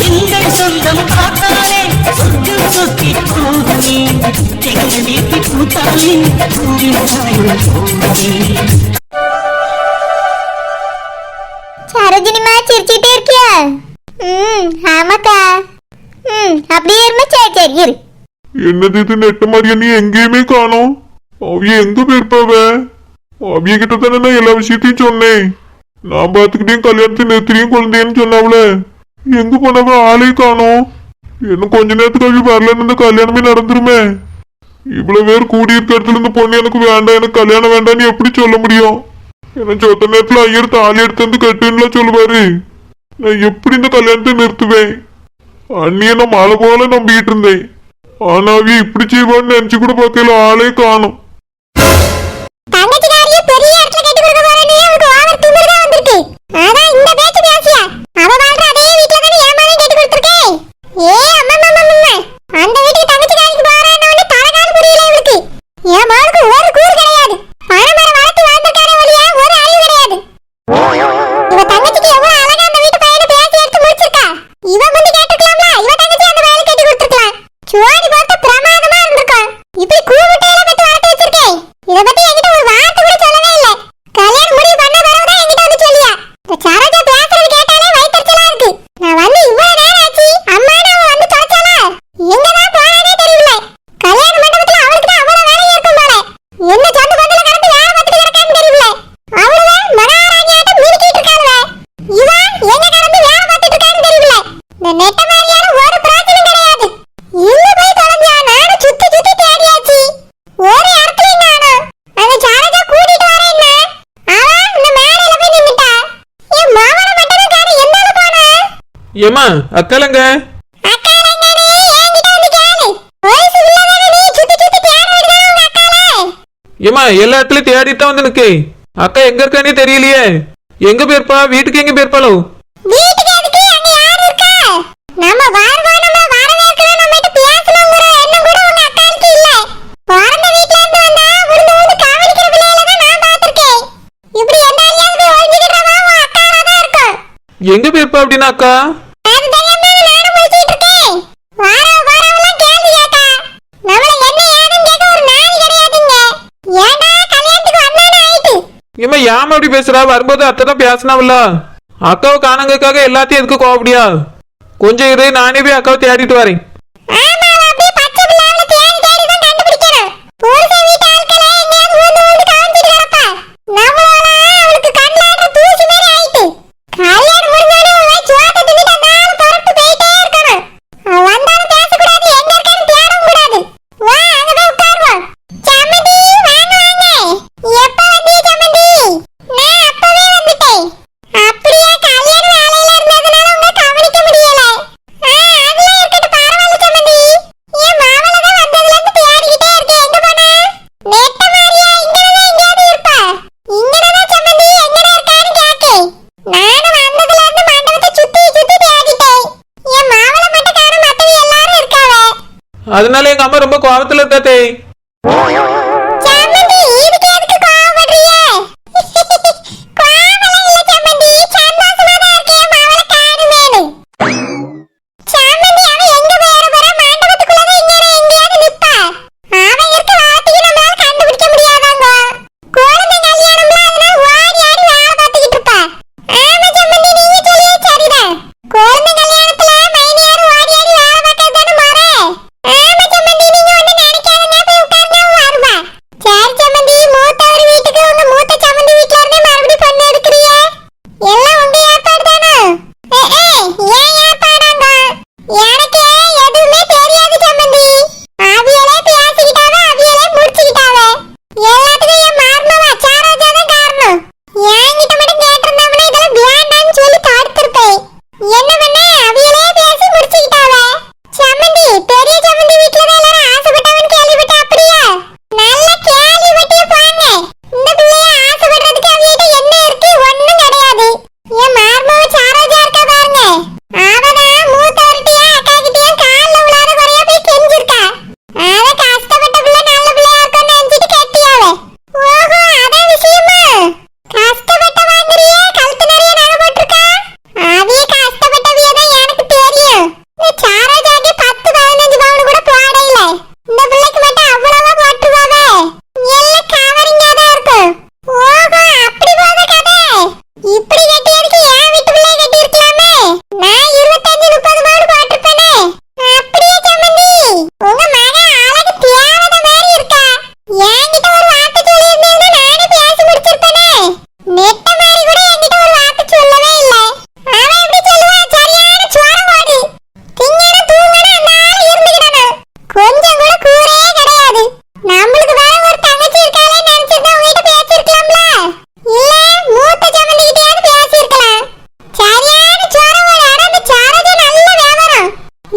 எங்கள் சொந்தம் பார்த்தாலே சொர்க்கம் சொத்தி போகுமே எங்கள் வீட்டு பூத்தாலே சரோஜினிமா சிரிச்சிட்டே இருக்கியா? ஆமாக்கா. அப்படியே இருமா. சரி சரி இரு. என்னது இது நெட்ட மாதிரியா? நீ எங்கேயுமே காணோம். அவிய எங்க போயிருப்பாவ? அவிய கிட்ட தானே நான் எல்லா விஷயத்தையும் சொன்னேன். நான் பாத்துக்கிட்டேன் கல்யாணத்தை நிறுத்திரியும் குழந்தைன்னு சொன்னாவல. எங்க போனவ? ஆளே காணோம். இன்னும் கொஞ்ச நேரத்துக்கு அவிய வரலன்னு இந்த கல்யாணமே நடந்துருமே. இவ்வளவு பேர் கூடி இருக்க இடத்துல இந்த பொண்ணு எனக்கு வேண்டாம், எனக்கு கல்யாணம் வேண்டாம்னு எப்படி சொல்ல முடியும்? ஏன்னா சொத்த நேரத்துல ஐயர் தாலி எடுத்து வந்து கட்டுன்னு சொல்லுவாரு. நான் எப்படி இந்த கல்யாணத்தை நிறுத்துவேன்? அண்ணிய நான் மழை போல நம்பிக்கிட்டு இருந்தேன். ஆனா அவிய இப்படி செய்வான்னு நினைச்சு கூட பார்க்கல. ஆளே காணும். ஏமா அக்காலங்க? ஏமா எல்லா இடத்துலயும் தேடிட்டு வந்து நிக்கு. அக்கா எங்க இருக்கானே தெரியலையே. எங்க போயிருப்பா? வீட்டுக்கு எங்க போயிருப்பாளோ? எங்க போயிருப்பா அப்படின்னா அக்கா? ஏமா யாம அப்படி பேசுறா? வரும்போது அத்தைதான் பேசினாவில்ல. அக்காவை காணங்கக்காக எல்லாத்தையும் எதுக்கு கோவப்படியா? கொஞ்சம் இரு, நானே போய் அக்காவை தேடிட்டு வரேன். அதனால எங்க அம்மா ரொம்ப கோபத்துல இருக்காத்தே.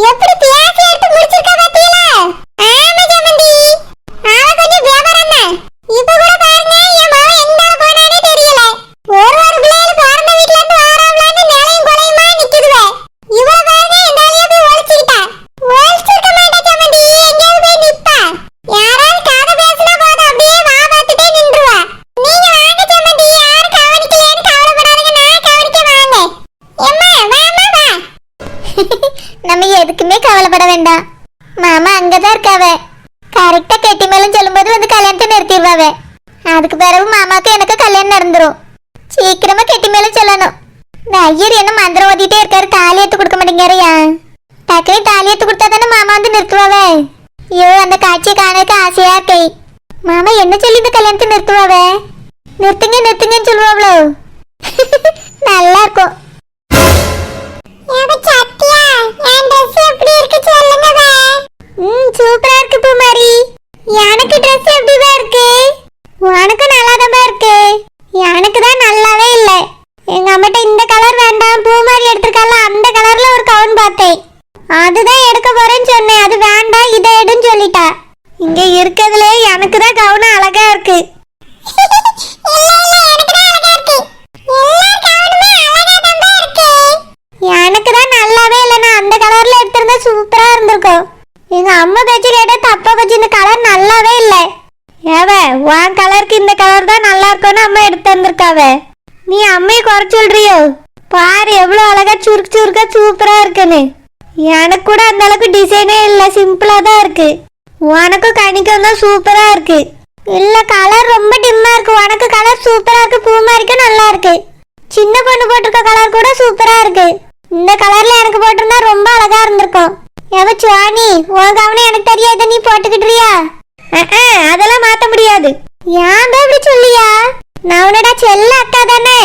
எப்படி பேசி எடுத்து முடிச்சிருக்கா பாத்தீங்களா? ஆமா சமந்தி, ஆள கொஞ்சம் வியாபாரம் தான். இப்ப கூட பாருங்க என் மாவன் எங்க போனானே தெரியல. ஒரு பிள்ளைகள் பிறந்த வீட்ல இருந்து வாராம்லான்னு நிலையும் கொலையுமா நிக்குதுவே. இவ பாருங்க என்னாலயே போய் ஒளிச்சுக்கிட்டா. ஒளிச்சிருக்க மாட்டா சமந்தி, எங்கேயாவது போய் நிப்பா. யாராவது கதை பேசினா போதும் அப்படியே வா பார்த்துட்டே நின்றுவா. நீங்க வாங்க சமந்தி, யாரும் கவனிக்கலையேன்னு கவலைப்படாதீங்க, நான் கவனிக்க வாங்க. எம்மா வாமா வா. நம்ம எதுக்குமே கவலைப்பட வேண்டாம். மாமா அங்கதான் இருக்காவ. கரெக்டா கெட்டி மேலும் சொல்லும்போது வந்து கல்யாணத்தை நிறுத்திடுவாவே. அதுக்கு பிறகு மாமாவுக்கு எனக்கு கல்யாணம் நடந்துரும். சீக்கிரமா கெட்டி மேலும் சொல்லணும். இந்த ஐயர் என்ன மந்திரம் ஓதிட்டே இருக்காரு, தாலி எடுத்து கொடுக்க மாட்டேங்கிறாயா? டக்குனு தாலி எடுத்து கொடுத்தா தானே மாமா வந்து நிறுத்துவாவே. ஐயோ அந்த காட்சியை காணக்கு ஆசையா இருக்கே. மாமா என்ன சொல்லி இந்த கல்யாணத்தை நிறுத்துவாவே? நிறுத்துங்க நிறுத்துங்கன்னு சொல்லுவாங்களோ? நல்லா இருக்கும். சூப்பரா இருக்கு பூமாரி. எனக்கு Dress எப்படிவா இருக்கு? உனக்கு நல்லாதான் இருக்கு. எனக்கு தான் நல்லாவே இல்ல. எங்க அம்மாட்ட இந்த கலர் வேண்டாம், பூமாரி எடுத்துக்கல, அந்த கலர்ல ஒரு கவுன் பார்த்தேன். அதுதான் எடுக்க போறேன்னு சொன்னேன். அது வேண்டாம், இதை எடுன்னு சொல்லிட்டா. இங்க இருக்கிறதுல எனக்கு தான் கவுன் அழகா இருக்கு. எனக்கு தான் நல்லாவே இல்லைன்னா அந்த கலர்ல எடுத்திருந்தா சூப்பரா இருந்திருக்கும். எங்க அம்மா பேச்சு கேட்டா தப்பா போச்சு, இந்த கலர் நல்லாவே இல்லை. ஏவ உன் கலருக்கு இந்த கலர் தான் நல்லா இருக்கும்னு அம்மா எடுத்து வந்திருக்காவ. நீ அம்மையை குறை சொல்றியோ? பாரு எவ்வளவு அழகா சுருக்கு சுருக்கா சூப்பரா இருக்குன்னு. எனக்கு கூட அந்த அளவுக்கு டிசைனே இல்லை, சிம்பிளா தான் இருக்கு. உனக்கும் கணிக்கும் தான் சூப்பரா இருக்கு. இல்ல கலர் ரொம்ப டிம்மா இருக்கு. உனக்கு கலர் சூப்பரா இருக்கு, பூமாரிக்கும் நல்லா இருக்கு. சின்ன பொண்ணு போட்டிருக்க கலர் கூட சூப்பரா இருக்கு. இந்த கலர்ல எனக்கு போட்டிருந்தா ரொம்ப அழகா இருந்திருக்கும். எவ சுவாணி, உன் கவனை எனக்கு தெரியாத, நீ போட்டுக்கிட்டுறியா? அதெல்லாம் மாத்த முடியாது. ஏன் இப்படி சொல்லியா? நான் உன்னடா செல்ல அக்கா தானே.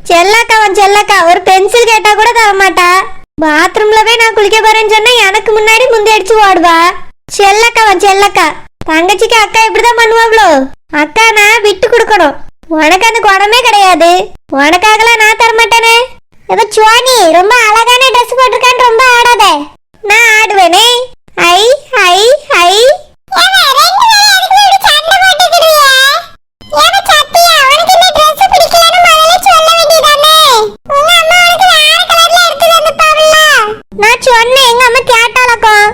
செல்லக்காவன் செல்லக்கா. ஒரு பென்சில் கேட்டா கூட தர மாட்டா. பாத்ரூம்ல போய் நான் குளிக்க போறேன்னு சொன்னா எனக்கு முன்னாடி முந்தி அடிச்சு ஓடுவா. செல்லக்காவன் செல்லக்கா. தங்கச்சிக்கு அக்கா இப்படிதான் பண்ணுவாங்களோ? அக்கா நான் விட்டு கொடுக்கணும். உனக்கு அந்த குடமே கிடையாது. உனக்காகலாம் நான் தரமாட்டேனே. எவ சுவாணி, ரொம்ப அழகான ட்ரெஸ் போட்டிருக்கான்னு ரொம்ப ஆடாத. நான் ஆடுவேனே. ஐ ஐ ஐ நான் சொன்னேன், எங்க அம்மா கேட்டாலக்கும்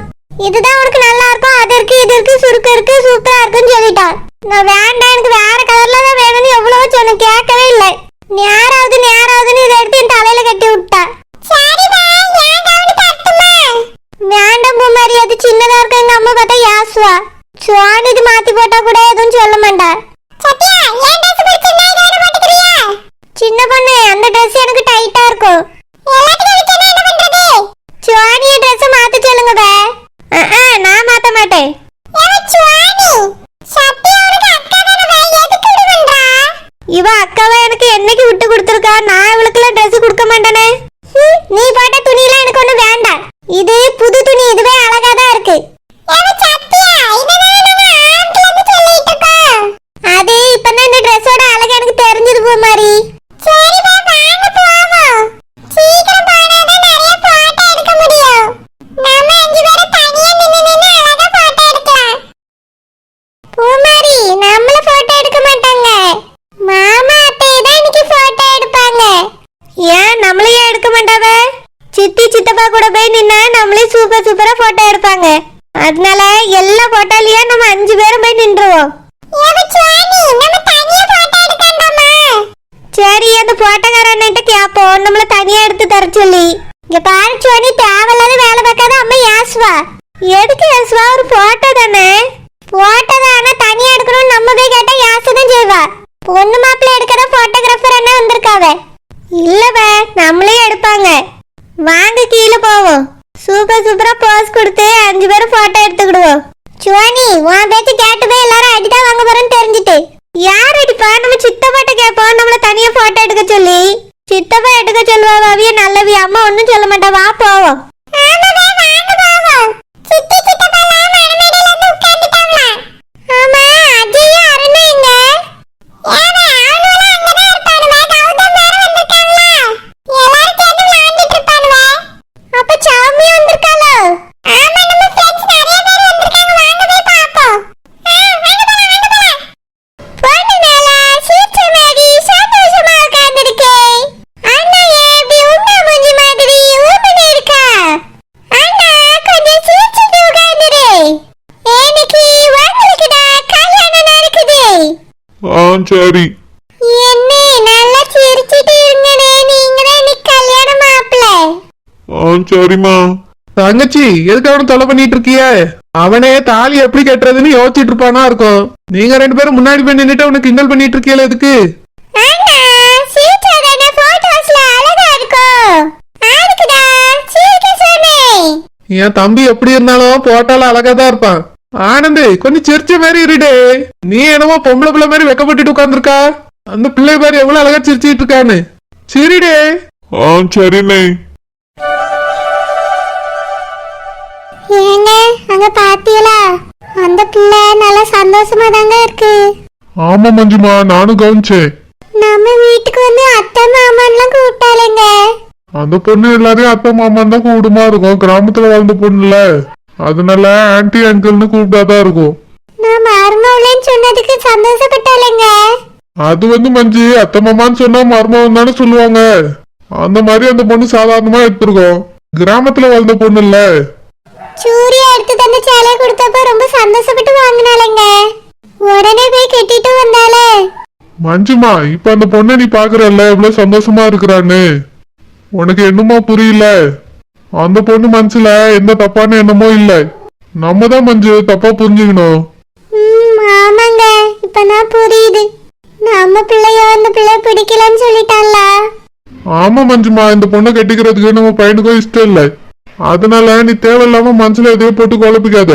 இதுதான் உனக்கு நல்லா இருக்கும், அது இருக்கு இது இருக்கு சுருக்கு இருக்கு சூப்பரா இருக்குன்னு சொல்லிட்டா. நான் வேண்டாம், எனக்கு வேற கலர்ல தான் வேணும்னு எவ்வளவோ சொன்னேன், கேட்கவே இல்லை. நேராவதுன்னு இதை எடுத்து என் தலையில கட்டி விட்டா. வேண்டாம் பூமாரி, அது சின்னதா இருக்கு. எங்க அம்மா பார்த்தா யாசுவா. சுவாணி இது மாத்தி போட்டா கூட எதுவும் சொல்ல மாட்டா. சின்ன பொண்ணு, அந்த ட்ரெஸ் எனக்கு டைட்டா இருக்கும். சுவாணிய ட்ரெஸ் மாத்த சொல்லுங்க. நான் மாத்த மாட்டேன். இவ அக்காவை எனக்கு என்னைக்கு விட்டு கொடுத்துருக்கா? நான் இவளுக்குலாம் ட்ரெஸ் கொடுக்க மாட்டேனே. நீ போட்ட துணியெல்லாம் எனக்கு ஒண்ணு வேண்டாம். இது புது துணி, இதுவே அழகா தான் இருக்கு. அது இப்பதான் இந்த ட்ரெஸ்ஸோட அழகு எனக்கு தெரிஞ்சது பூமாரி. சூப்பரா போட்டோ எடுப்பாங்க. அதனால எல்லா போட்டோலயே நம்ம 5 பேரும் போய் நின்றுவோம். சரி, அந்த போட்டோக்காரன்ட்ட கேப்போம் நம்மள தனியா எடுத்து தர சொல்லி. இங்க பாரு சுவாணி, தேவையில்லாத வேலை பார்க்காத அம்மா யாசுவா. எதுக்கு யாசுவா? ஒரு போட்டோ தானே. போட்டோ தானே தனியா எடுக்கணும்னு நம்ம போய் கேட்டா யாசுதான் செய்வா. பொண்ணு மாப்பிள்ள எடுக்கிற போட்டோகிராஃபர் என்ன வந்திருக்காவ? இல்லவ, நம்மளே எடுப்பாங்க. வாங்க கீழே போவோம். சூப்பரா போஸ் கொடுத்து 5 பேரும் போட்டோ எடுத்துக்கிடுவோம். சுவாணி, உன் பேச்சு கேட்டு போய் எல்லாரும் அடிதான் வாங்க போறோம்னு தெரிஞ்சுட்டு யார் அடிப்பா? நம்ம சித்தப்பாட்ட கேட்போம் நம்மள தனியா போட்டோ எடுக்க சொல்லி. சித்தப்பா எடுக்க சொல்லுவா. அவிய நல்லவி, அம்மா ஒன்னும் சொல்ல மாட்டா. வா போவோம். அப்ப சாமி வந்திருக்காளோ? சரி. என்ன நல்லா சிரிச்சிட்டு இருங்கனே, நீங்க தான் இன்னைக்கு கல்யாண மாப்பிள்ளை. சரிம்மா. தங்கச்சி எதுக்கு அவனை தொலை பண்ணிட்டு இருக்கிய? அவனே தாலி எப்படி கட்டுறதுன்னு யோசிச்சுட்டு இருப்பானா இருக்கும். நீங்க 2 பேரும் முன்னாடி போய் நின்னுட்டு அவனை கிண்டல் பண்ணிட்டு இருக்கீல எதுக்கு? அண்ணா சீட்டாதானே போட்டோஸ்ல அழகா இருக்கும். அதுக்குடா சீக்க சொன்னேன். என் தம்பி எப்படி இருந்தாலும் போட்டால அழகா தான் இருப்பான். ஆனந்து கொஞ்சம் சிரிச்ச மாதிரி இருடே. நீ என்னமோ பொம்பளை பிள்ளை மாதிரி வெக்கப்பட்டுட்டு உட்காந்துருக்கா. அந்த பிள்ளை மாதிரி எவ்வளவு அழகா சிரிச்சிட்டு இருக்கான்னு. சரிடே. சரிண்ணே. ஏங்க அங்க பாத்தீங்களா, அந்த பிள்ளை நல்லா சந்தோஷமா தாங்க இருக்கு. ஆமா மஞ்சுமா, நானும் கவனிச்சேன். நம்ம வீட்டுக்கு வந்து அத்தை மாமான்லாம் கூப்பிட்டாலேங்க. அந்த பொண்ணு எல்லாரையும் அத்தை மாமான் தான் கூப்பிடுமா இருக்கும். கிராமத்துல வாழ்ந்த பொண்ணுல, அதனால ஆன்டி அங்கிள்னு கூப்பிட்டாதான் இருக்கும். நான் மருமவளேன்னு சொன்னதுக்கு சந்தோஷப்பட்டாலேங்க. அது மஞ்சு, அத்தை மாமான்னு சொன்னா மருமவன் தானே சொல்லுவாங்க. அந்த மாதிரி அந்த பொண்ணு சாதாரணமா எடுத்திருக்கோம். கிராமத்துல வாழ்ந்த பொண்ணு இல்ல. சூர்யா எடுத்து தந்த சேலையை கொடுத்தப்ப ரொம்ப சந்தோஷப்பட்டு வாங்கினாலேங்க. உடனே போய் கட்டிட்டு வந்தாலே. மஞ்சுமா, இப்ப அந்த பொண்ணை நீ பாக்குறல்ல எவ்வளவு சந்தோஷமா இருக்கிறான்னு. உனக்கு என்னமோ புரியல. அந்த பொண்ணு மனசுல எந்த தப்பான எண்ணமோ இல்ல. நம்ம தான் மஞ்சு தப்பா புரிஞ்சுக்கணும். ஆமாங்க, இப்பதான் புரியுது. நம்ம பிள்ளைய அந்த பிள்ளை பிடிக்கலன்னு சொல்லிட்டான்ல. ஆமா மஞ்சுமா, இந்த பொண்ணை கட்டிக்கிறதுக்கு நம்ம பையனுக்கும் இஷ்டம் இல்லை. அதனால நீ தேவையில்லாம மனசுல எதையோ போட்டு குழப்பிக்காத.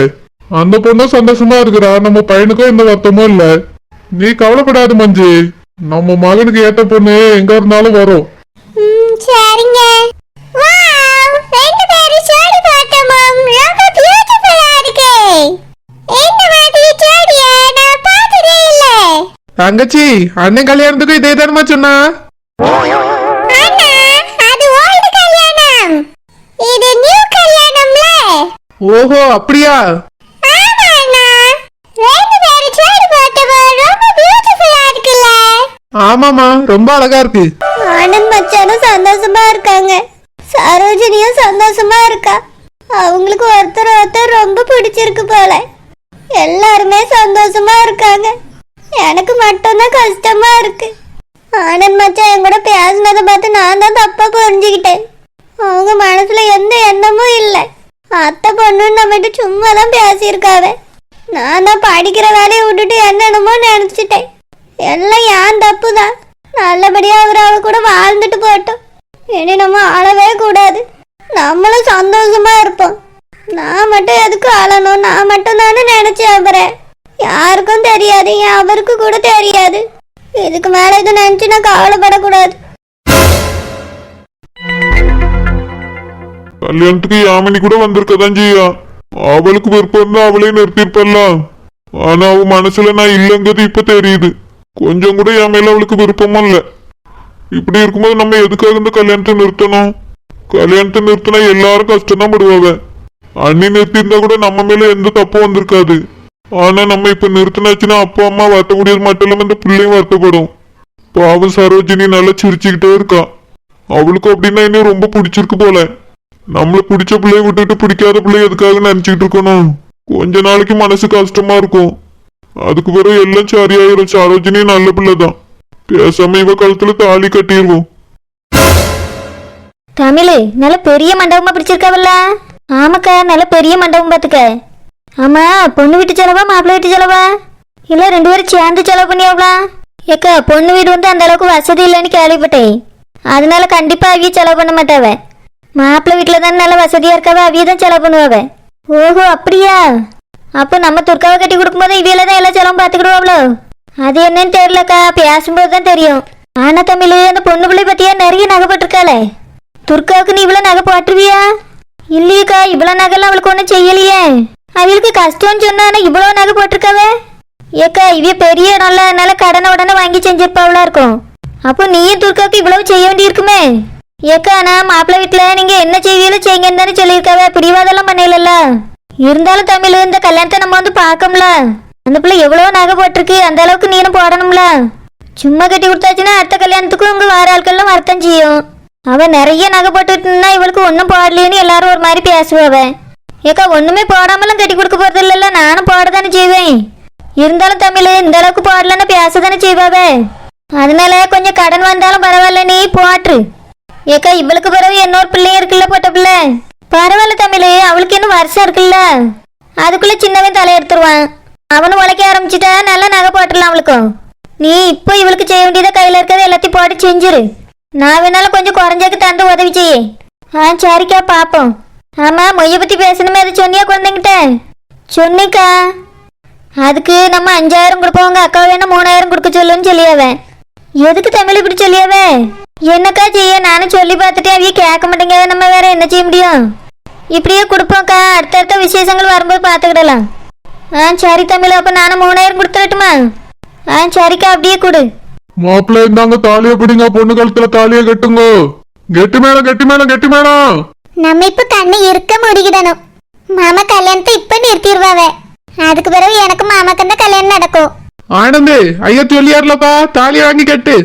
அந்த பொண்ணும் சந்தோஷமா இருக்கிறா, நம்ம பையனுக்கும் எந்த வருத்தமும் இல்ல. நீ கவலைப்படாத மஞ்சு, நம்ம மகனுக்கு ஏத்த பொண்ணு எங்க இருந்தாலும் வரும். சரிங்க. வாவ், ரெண்டு பேரும் ஜோடி பார்த்தோம். ரொம்ப பியூட்டிஃபுல்லா இருக்கு. இந்த மாதிரி ஜோடியை நான் பார்த்ததே இல்ல. தங்கச்சி அண்ணன் கல்யாணத்துக்கு இதே தானமா சொன்னா? அண்ணா, அது ஓல்டு கல்யாணம், இது நியூ கல்யாணம்ல. ஓஹோ அப்படியா? ஆமா அண்ணா, ரெண்டு பேரும் ஜோடி பார்த்தோம். ரொம்ப பியூட்டிஃபுல்லா இருக்குல்ல? ஆமாமா, ரொம்ப அழகா இருக்கு. ஆனந்த் மச்சானும் சந்தோஷமா இருக்காங்க. சரோஜினியும் சந்தோஷமா இருக்கா. அவங்களுக்கு ஒருத்தர் ஒருத்தர் ரொம்ப பிடிச்சிருக்கு போல. எல்லாருமே சந்தோஷமா இருக்காங்க. எனக்கு மட்டும்தான் கஷ்டமா இருக்கு. ஆனந்த் மச்சான் என் கூட பேசினதை பார்த்து நான் தான் தப்பா புரிஞ்சுக்கிட்டேன். அவங்க மனசுல எந்த எண்ணமும் இல்லை. அத்தை பொண்ணுன்னு நம்மகிட்ட சும்மா தான் பேசியிருக்காவ. நான் தான் படிக்கிற வேலையை விட்டுட்டு என்னென்னமோ நினைச்சிட்டேன். எல்லாம் ஏன் தப்பு தான். நல்லபடியா அவ கூட வாழ்ந்துட்டு போட்டோம். இனி நம்ம ஆளவே கூடாது. நம்மளும் சந்தோஷமா இருப்போம். நான் மட்டும் எதுக்கு ஆளணும்? நான் மட்டும் தானே நினைச்சேன். அப்புறம் யாருக்கும் தெரியாது, என் அவருக்கு கூட தெரியாது. இதுக்கு மேல இது நினைச்சு நான் கவலைப்படக்கூடாது. கல்யாணத்துக்கு யாமினி கூட வந்திருக்கதான் செய்யா. அவளுக்கு விருப்பம் இருந்தா அவளே நிறுத்திருப்பல்ல. ஆனா அவ மனசுல நான் இல்லைங்கிறது இப்ப தெரியுது. கொஞ்சம் கூட என் மேல அவளுக்கு விருப்பமும் இல்ல. இப்படி இருக்கும்போது நம்ம எதுக்காக இந்த கல்யாணத்தை நிறுத்தணும்? கல்யாணத்தை நிறுத்தினா எல்லாரும் கஷ்டம் தான் படுவாங்க. அண்ணி நிறுத்திருந்தா கூட நம்ம மேல எந்த தப்பும் வந்திருக்காது. ஆனா நம்ம இப்ப நிறுத்தினாச்சுன்னா அப்பா அம்மா வருத்த முடியாது, மட்டும் இல்லாம இந்த பிள்ளையும் வருத்தப்படும். பாவம் சரோஜினி நல்லா சிரிச்சுக்கிட்டே இருக்கா. அவளுக்கும் அப்படின்னா இன்னும் ரொம்ப பிடிச்சிருக்கு போல. நம்மள பிடிச்ச பிள்ளைய விட்டுட்டு பிடிக்காத பிள்ளைய எதுக்காக நினைச்சுக்கிட்டு இருக்கணும்? கொஞ்ச நாளைக்கு மனசு கஷ்டமா இருக்கும். அதுக்கு பிறகு எல்லாம் சரியாயிரும். சரோஜினி நல்ல பிள்ளைதான். பேசாம இவ காலத்துல தாலி கட்டிடுவோம். தமிழ் நல்ல பெரிய மண்டபமா பிடிச்சிருக்காவல்ல? ஆமாக்கா, நல்ல பெரிய மண்டபம் பாத்துக்க. ஆமா, பொண்ணு வீட்டு செலவா மாப்பிள்ளை வீட்டு செலவா இல்ல 2 பேரும் சேர்ந்து செலவு பண்ணியாவளா? ஏக்கா, பொண்ணு வீடு வந்து அந்த அளவுக்கு வசதி இல்லைன்னு கேள்விப்பட்டேன். அதனால கண்டிப்பா அவிய செலவு பண்ண மாட்டாவ. மாப்பிள்ளை வீட்டுல தானே நல்ல வசதியா இருக்காவ, அவிய தான் செலவு பண்ணுவாவ. ஓஹோ அப்படியா? அப்போ நம்ம துர்காவை கட்டி கொடுக்கும்போது இவியில தான் எல்லா செலவும் பார்த்துக்கிடுவாங்களோ? அது என்னன்னு தெரியலக்கா, பேசும்போது தான் தெரியும். ஆனா தமிழ், அந்த பொண்ணு பிள்ளை பத்தியா நிறைய நகை போட்டிருக்காளே. துர்காவுக்கு நீ இவ்வளவு நகை போட்டுருவியா? இல்லையக்கா, இவ்வளவு நகைலாம் அவளுக்கு ஒன்றும் செய்யலையே. அவளுக்கு கஷ்டம்னு சொன்னா இவ்வளவு நகை போட்டிருக்காவே. ஏக்கா, இவ பெரிய நல்ல கடனை உடனே வாங்கி செஞ்சிருப்பாவளா இருக்கும். அப்போ நீயும் துர்காவுக்கு இவ்வளவு செய்ய வேண்டி இருக்குமே. ஏக்கா, நான் மாப்பிள்ளை வீட்டுல நீங்க என்ன செய்வீங்களோ செய்யுங்கன்னு தானே சொல்லியிருக்காவே. பிடிவாதெல்லாம் பண்ணல. இருந்தாலும் தமிழ், இந்த கல்யாணத்தை நம்ம வந்து பார்க்கோம்ல. அந்த பிள்ளை எவ்வளவோ நகை போட்டிருக்கு, அந்த அளவுக்கு நீனும் போடணும்ல. சும்மா கட்டி கொடுத்தாச்சுன்னா அடுத்த கல்யாணத்துக்கும் உங்க வார ஆட்கள்லாம் வரத்தான் செய்யும். அவன் நிறைய நகை போட்டுட்டுன்னா இவளுக்கு ஒன்றும் போடலன்னு எல்லாரும் ஒரு மாதிரி பேசுவாவ. ஏக்கா, ஒண்ணுமே போடாமலாம் கட்டி கொடுக்க போறது இல்லைல்ல, நானும் போட தானே செய்வேன். இருந்தாலும் தமிழ் இந்த அளவுக்கு போடலன்னு பேசதானே செய்வாவே. அதனால கொஞ்சம் கடன் வந்தாலும் பரவாயில்ல, நீ போட்டு. ஏக்கா இவளுக்கு பிறகு இன்னொரு பிள்ளையும் இருக்குல்ல, போட்ட பிள்ளை. பரவாயில்ல தமிழ், அவளுக்கு இன்னும் வருஷம் இருக்குல்ல, அதுக்குள்ள சின்னவன் தலையெடுத்துருவான். அவனும் உழைக்க ஆரம்பிச்சுட்டா நல்லா நகை போட்டுடலாம் அவளுக்கும். நீ இப்போ இவளுக்கு செய்ய வேண்டியதை கையில இருக்கிறத எல்லாத்தையும் போட்டு செஞ்சிரு. நான் வேணாலும் கொஞ்சம் குறைஞ்சாக்கு தந்து உதவி செய்ய. சரிக்கா பாப்போம். ஆமா, மொய்ய பத்தி பேசணுமே, அதை சொன்னியா குழந்தைங்கிட்ட? சொன்னிக்கா. அதுக்கு நம்ம 5000 கொடுப்போம், உங்க அக்கா வேணா 3000 கொடுக்க சொல்லுன்னு சொல்லியாவேன். எதுக்கு தமிழ் இப்படி சொல்லியாவே? என்னக்கா செய்ய, நானும் சொல்லி பார்த்துட்டேன், அவைய கேட்க மாட்டேங்க. நம்ம வேற என்ன செய்ய முடியும்? இப்படியே கொடுப்போம்க்கா, அடுத்தடுத்த விசேஷங்கள் வரும்போது பார்த்துக்கிடலாம். சரி தமிழ், அப்ப நானும் 3000 கொடுத்துடட்டுமா? சரிக்கா, அப்படியே கொடு. மாப்பிள்ள இருந்தாங்க, தாலியை பிடிங்க, பொண்ணு கழுத்துல தாலியை கட்டுங்க. கெட்டி மேளம், கெட்டி மேளம், கெட்டி மேளம். நம்ம இப்ப கண்ணு இருக்க முடிக்கிடணும். மாமா கல்யாணத்தை இப்ப நிறுத்திடுவாவே. அதுக்கு பிறகு எனக்கு மாமாக்கு அந்த கல்யாணம் நடக்கும். ஆனந்த், ஐயா சொல்லியார்லப்பா, தாலியை வாங்கி கட்டு.